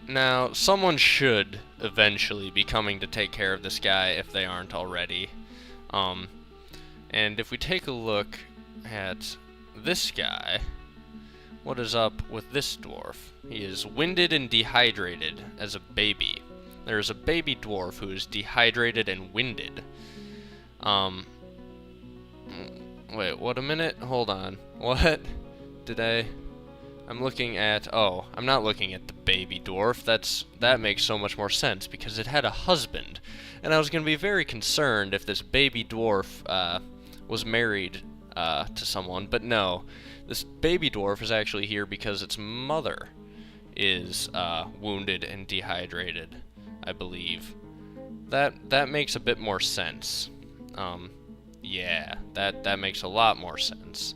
Now, someone should eventually be coming to take care of this guy if they aren't already. Um, and if we take a look at this guy, what is up with this dwarf? He is winded and dehydrated as a baby. There is a baby dwarf who is dehydrated and winded. Wait, what a minute? Hold on. What? I'm looking at... Oh, I'm not looking at the baby dwarf. That makes so much more sense, because it had a husband. And I was going to be very concerned if this baby dwarf was married to someone, but no. This baby dwarf is actually here because its mother is wounded and dehydrated, I believe. That makes a bit more sense. Yeah, that makes a lot more sense.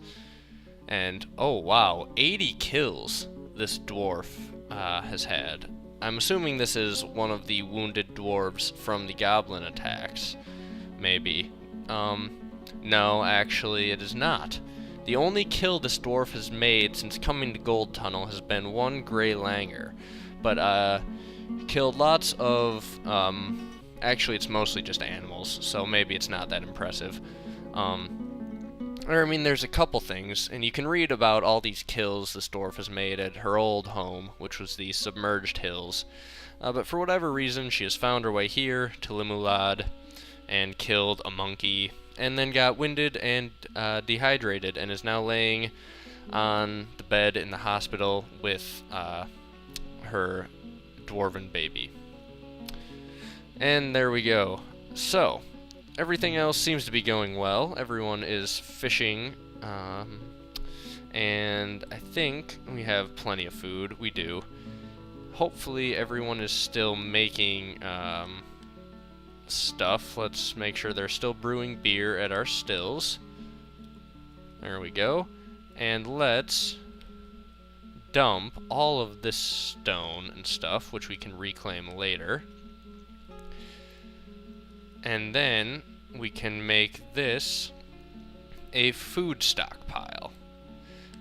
And, oh wow, 80 kills this dwarf has had. I'm assuming this is one of the wounded dwarves from the goblin attacks. Maybe. No, actually, it is not. The only kill this dwarf has made since coming to Gold Tunnel has been one Grey Langer. But, killed lots of, actually it's mostly just animals, so maybe it's not that impressive. I mean, there's a couple things, and you can read about all these kills this dwarf has made at her old home, which was the Submerged Hills. But for whatever reason, she has found her way here to Limulod and killed a monkey, and then got winded and dehydrated, and is now laying on the bed in the hospital with her dwarven baby. And there we go. So, everything else seems to be going well. Everyone is fishing, and I think we have plenty of food. We do. Hopefully everyone is still making stuff. Let's make sure they're still brewing beer at our stills. There we go. And let's dump all of this stone and stuff, which we can reclaim later. And then we can make this a food stockpile.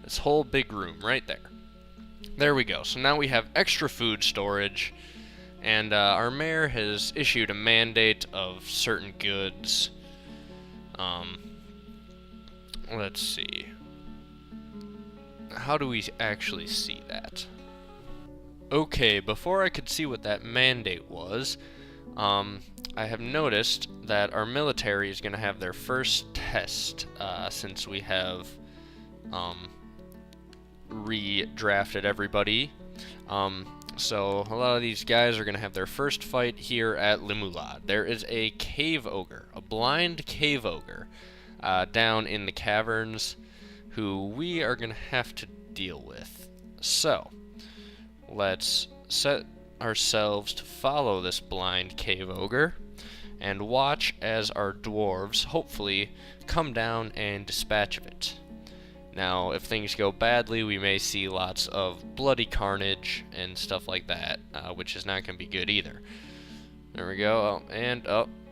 This whole big room right there. There we go. So now we have extra food storage, and our mayor has issued a mandate of certain goods. Let's see. How do we actually see that? Okay, before I could see what that mandate was, I have noticed that our military is going to have their first test since we have redrafted everybody. So a lot of these guys are going to have their first fight here at Limulod. There is a cave ogre, a blind cave ogre, down in the caverns who we are going to have to deal with. So, let's set ourselves to follow this blind cave ogre and watch as our dwarves hopefully come down and dispatch of it. Now, if things go badly, we may see lots of bloody carnage and stuff like that, which is not going to be good either. There we go. And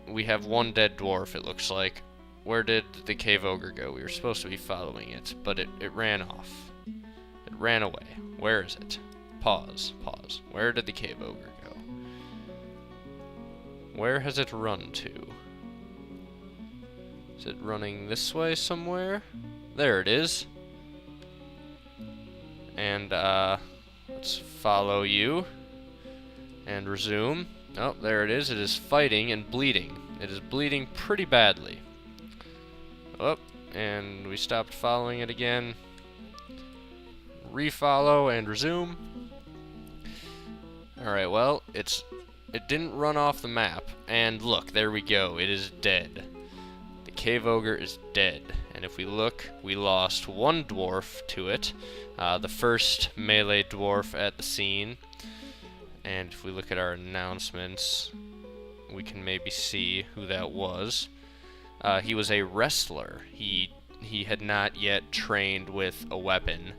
we have one dead dwarf, it looks like. Where did the cave ogre go? We were supposed to be following it, but it ran off. It ran away. Where is it? Pause. Where did the cave ogre go? Where has it run to? Is it running this way somewhere? There it is. And, let's follow you. And resume. Oh, there it is. It is fighting and bleeding. It is bleeding pretty badly. Oh, and we stopped following it again. Refollow and resume. Alright, well, it didn't run off the map. And look, there we go. It is dead. The cave ogre is dead. And if we look, we lost one dwarf to it. The first melee dwarf at the scene. And if we look at our announcements, we can maybe see who that was. He was a wrestler. He had not yet trained with a weapon,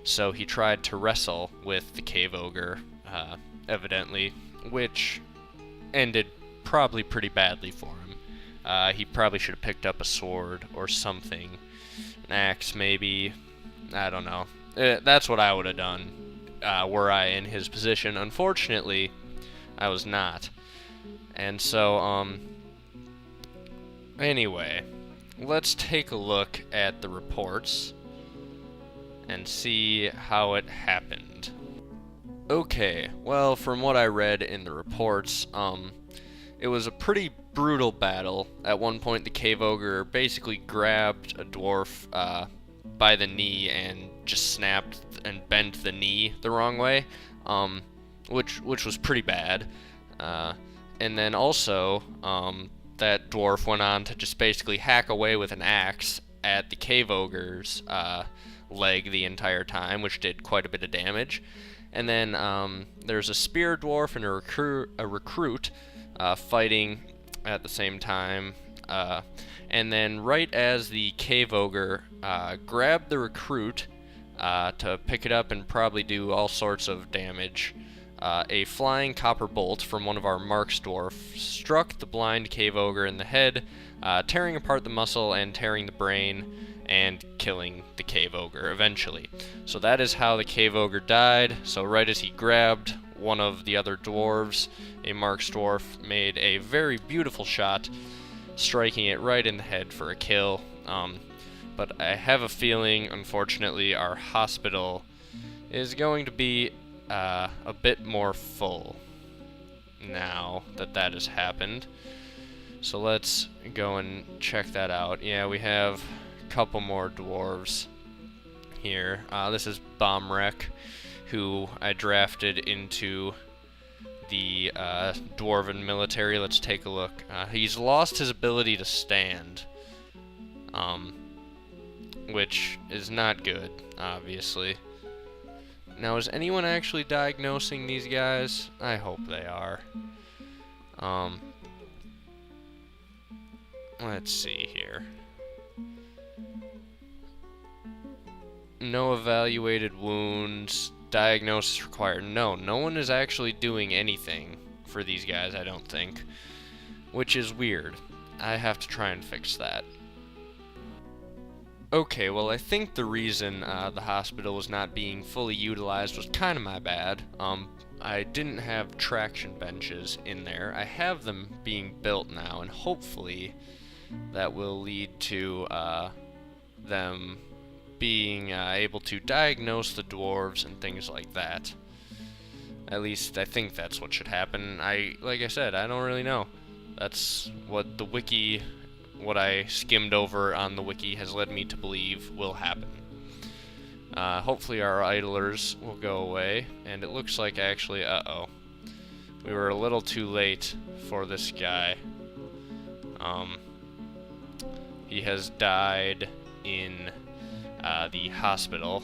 so he tried to wrestle with the cave ogre, evidently, which ended probably pretty badly for him. He probably should have picked up a sword or something, an axe maybe. I don't know. That's what I would have done. were I in his position. Unfortunately, I was not. And so, anyway, let's take a look at the reports and see how it happened. Okay, well, from what I read in the reports, it was a pretty brutal battle. At one point, the cave ogre basically grabbed a dwarf by the knee and just snapped and bent the knee the wrong way, which was pretty bad. And then also, that dwarf went on to just basically hack away with an axe at the cave ogre's leg the entire time, which did quite a bit of damage. And then there's a spear dwarf and a recruit fighting at the same time. And then right as the cave ogre grabbed the recruit to pick it up and probably do all sorts of damage, a flying copper bolt from one of our Marks dwarf struck the blind cave ogre in the head, tearing apart the muscle and tearing the brain and killing the cave ogre eventually. So that is how the cave ogre died. So right as he grabbed one of the other dwarves, a Marks dwarf made a very beautiful shot, striking it right in the head for a kill. But I have a feeling, unfortunately, our hospital is going to be a bit more full now that that has happened. So let's go and check that out. Yeah, we have couple more dwarves here. This is Bombrek, who I drafted into the dwarven military. Let's take a look. He's lost his ability to stand, which is not good, obviously. Now, is anyone actually diagnosing these guys? I hope they are. Let's see here. No evaluated wounds. Diagnosis required. No one is actually doing anything for these guys, I don't think. Which is weird. I have to try and fix that. Okay, well, I think the reason the hospital was not being fully utilized was kind of my bad. I didn't have traction benches in there. I have them being built now, and hopefully that will lead to them being able to diagnose the dwarves and things like that. At least I think that's what should happen. Like I said, I don't really know. That's what the wiki, what I skimmed over on the wiki has led me to believe will happen. Hopefully our idlers will go away, and it looks like actually, we were a little too late for this guy. He has died in the hospital.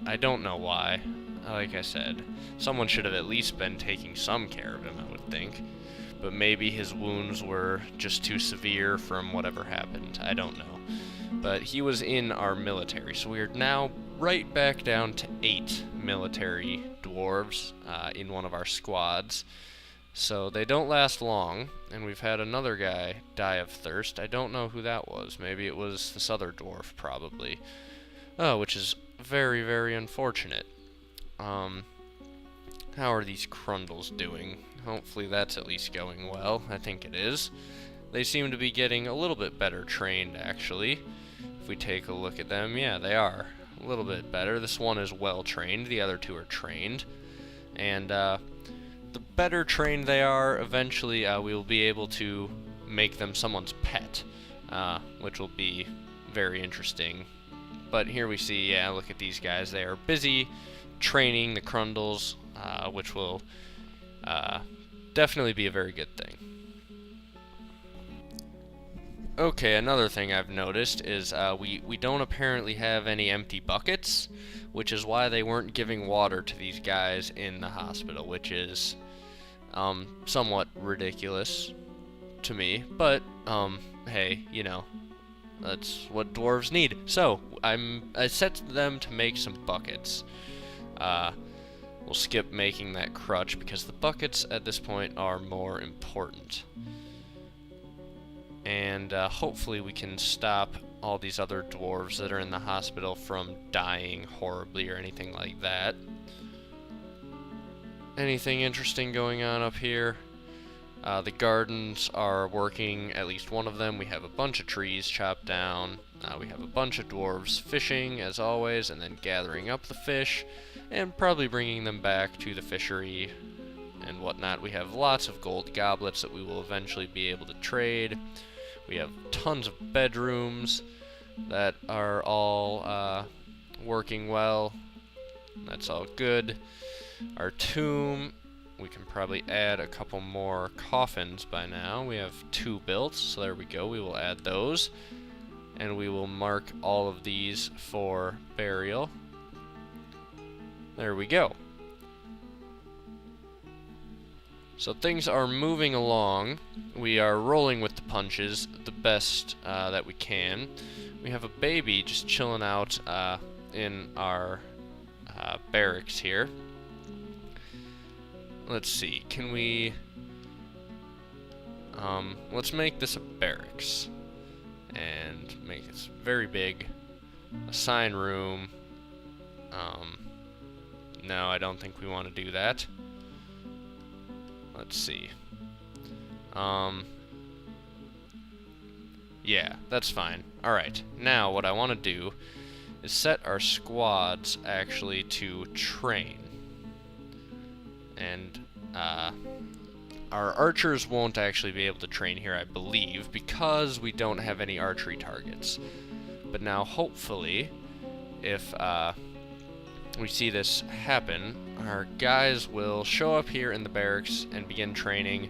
I don't know why. Like I said, someone should have at least been taking some care of him, I would think. But maybe his wounds were just too severe from whatever happened. I don't know. But he was in our military, so we are now right back down to 8 military dwarves in one of our squads. So they don't last long, and we've had another guy die of thirst. I don't know who that was. Maybe it was this other dwarf, probably. Oh, which is very, very unfortunate. How are these Crundles doing? Hopefully that's at least going well. I think it is. They seem to be getting a little bit better trained, actually. If we take a look at them, yeah, they are a little bit better. This one is well trained. The other two are trained. And the better trained they are, eventually we will be able to make them someone's pet, which will be very interesting. But here we see, yeah, look at these guys. They are busy training the Crundles, which will definitely be a very good thing. Okay, another thing I've noticed is we don't apparently have any empty buckets, which is why they weren't giving water to these guys in the hospital, which is somewhat ridiculous to me. But hey, you know, that's what dwarves need. So I set them to make some buckets. We'll skip making that crutch because the buckets at this point are more important. And hopefully we can stop all these other dwarves that are in the hospital from dying horribly or anything like that. anything interesting going on up here. The gardens are working, at least one of them. We have a bunch of trees chopped down. We have a bunch of dwarves fishing, as always, and then gathering up the fish, and probably bringing them back to the fishery and whatnot. We have lots of gold goblets that we will eventually be able to trade. We have tons of bedrooms that are all working well. That's all good. Our tomb, we can probably add a couple more coffins by now. We have 2 built, so there we go. We will add those, and we will mark all of these for burial. There we go. So things are moving along. We are rolling with the punches the best that we can. We have a baby just chilling out in our barracks here. Let's see, can we... let's make this a barracks. And make it very big. A sign room. No, I don't think we want to do that. Let's see. Yeah, that's fine. Alright, now what I want to do is set our squads actually to train. And our archers won't actually be able to train here, I believe, because we don't have any archery targets. But now, hopefully, if we see this happen, our guys will show up here in the barracks and begin training,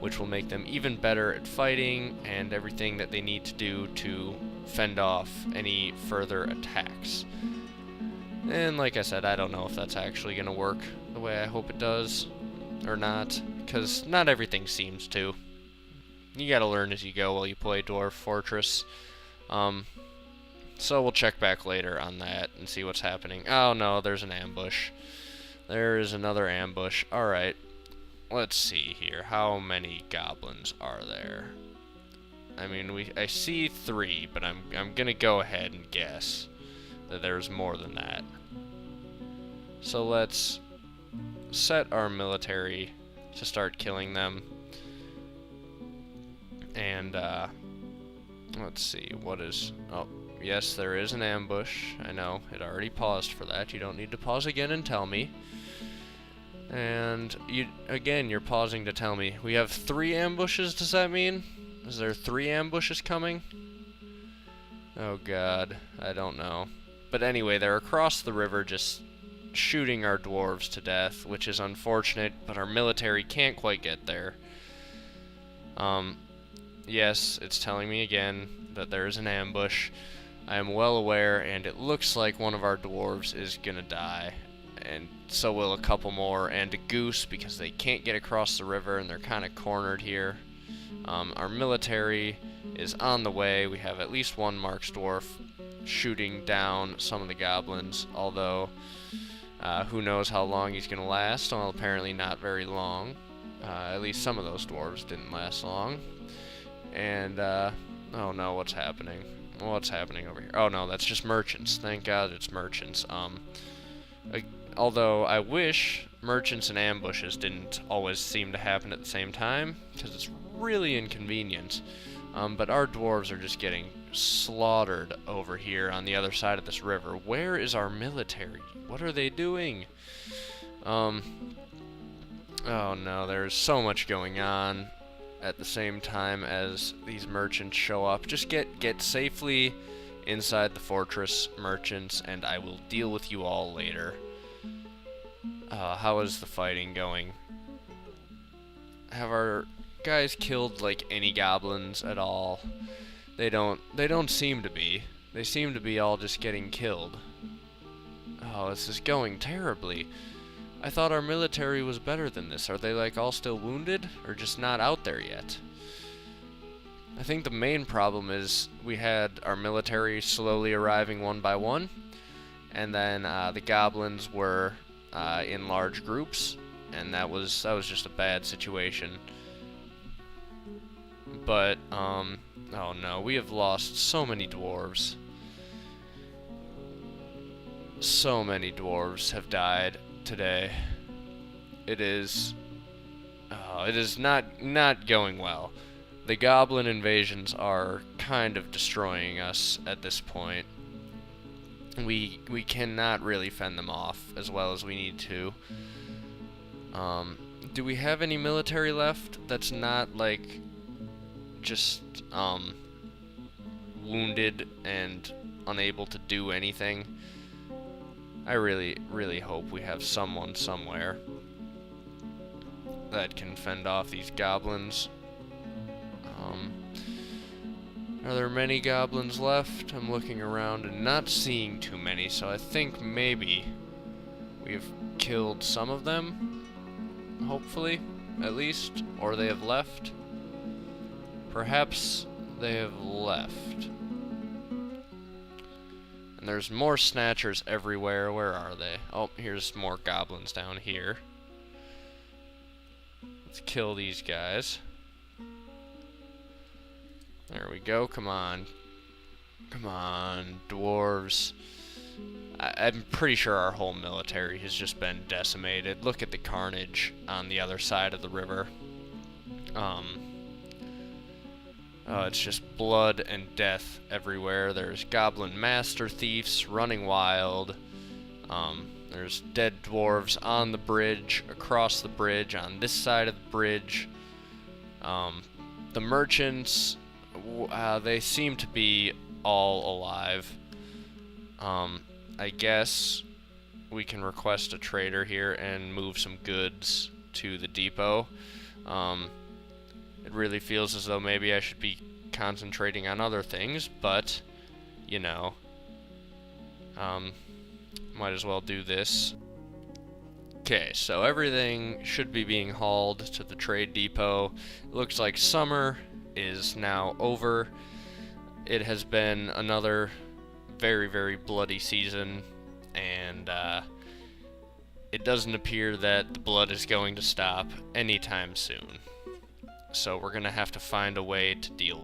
which will make them even better at fighting and everything that they need to do to fend off any further attacks. And like I said, I don't know if that's actually going to work the way I hope it does, or not, because not everything seems to. You gotta learn as you go while you play Dwarf Fortress. So we'll check back later on that and see what's happening. Oh no, there's an ambush. There is another ambush. Alright, let's see here. How many goblins are there? I mean, I see 3, but I'm gonna go ahead and guess that there's more than that. So let's set our military to start killing them. And, let's see, what is... Oh, yes, there is an ambush. I know, it already paused for that. You don't need to pause again and tell me. And, you're pausing to tell me. We have 3 ambushes, does that mean? Is there 3 ambushes coming? Oh god, I don't know. But anyway, they're across the river just shooting our dwarves to death, which is unfortunate, but our military can't quite get there. Yes, it's telling me again that there is an ambush. I am well aware, and it looks like one of our dwarves is gonna die. And so will a couple more, and a goose, because they can't get across the river, and they're kind of cornered here. Our military is on the way. We have at least 1 Marks dwarf shooting down some of the goblins, although who knows how long he's gonna last. Well, apparently not very long. At least some of those dwarves didn't last long. And, oh no, what's happening? What's happening over here? Oh no, that's just merchants. Thank God it's merchants. Although I wish merchants and ambushes didn't always seem to happen at the same time, because it's really inconvenient. But our dwarves are just getting slaughtered over here on the other side of this river. Where is our military? What are they doing? Oh no, there's so much going on at the same time as these merchants show up. Just get safely inside the fortress, merchants, and I will deal with you all later. How is the fighting going? Have our guys killed like any goblins at all? They don't seem to be. They seem to be all just getting killed. Oh, this is going terribly. I thought our military was better than this. Are they like all still wounded or just not out there yet? I think the main problem is we had our military slowly arriving one by one, and then the goblins were in large groups, and that was just a bad situation. But oh no, we have lost so many dwarves. So many dwarves have died today. It is not going well. The goblin invasions are kind of destroying us at this point. We cannot really fend them off as well as we need to. Do we have any military left that's not like just wounded and unable to do anything? I really hope we have someone somewhere that can fend off these goblins. Are there many goblins left? I'm looking around and not seeing too many, so I think maybe we've killed some of them, hopefully, at least, or they have left. Perhaps they have left. And there's more snatchers everywhere. Where are they? Oh, here's more goblins down here. Let's kill these guys. There we go. Come on. Come on, dwarves. I'm pretty sure our whole military has just been decimated. Look at the carnage on the other side of the river. It's just blood and death everywhere. There's goblin master thieves running wild. There's dead dwarves on the bridge, across the bridge, on this side of the bridge. The merchants, they seem to be all alive. I guess we can request a trader here and move some goods to the depot. It really feels as though maybe I should be concentrating on other things, but, you know, might as well do this. Okay, so everything should be being hauled to the trade depot. It looks like summer is now over. It has been another very bloody season, and it doesn't appear that the blood is going to stop anytime soon. So we're gonna have to find a way to deal